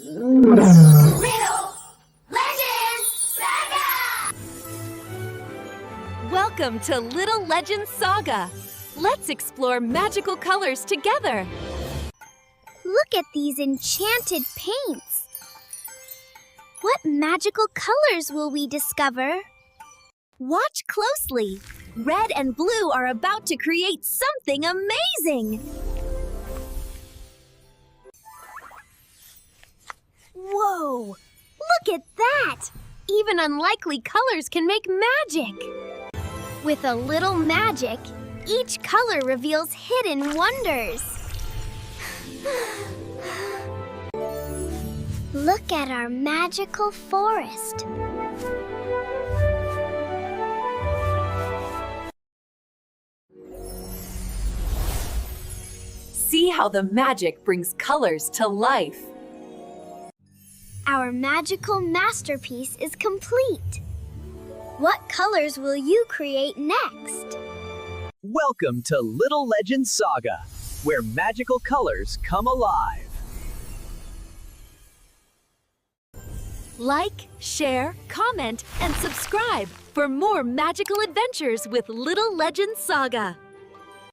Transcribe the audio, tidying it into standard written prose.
Little Legends Saga! Welcome to Little Legends Saga. Let's explore magical colors together. Look at these enchanted paints. What magical colors will we discover? Watch closely. Red and blue are about to create something amazing. Whoa! Look at that! Even unlikely colors can make magic. With a little magic, each color reveals hidden wonders. Look at our magical forest. See how the magic brings colors to life. Our magical masterpiece is complete. What colors will you create next? Welcome to Little Legends Saga, where magical colors come alive. Like, share, comment, and subscribe for more magical adventures with Little Legends Saga.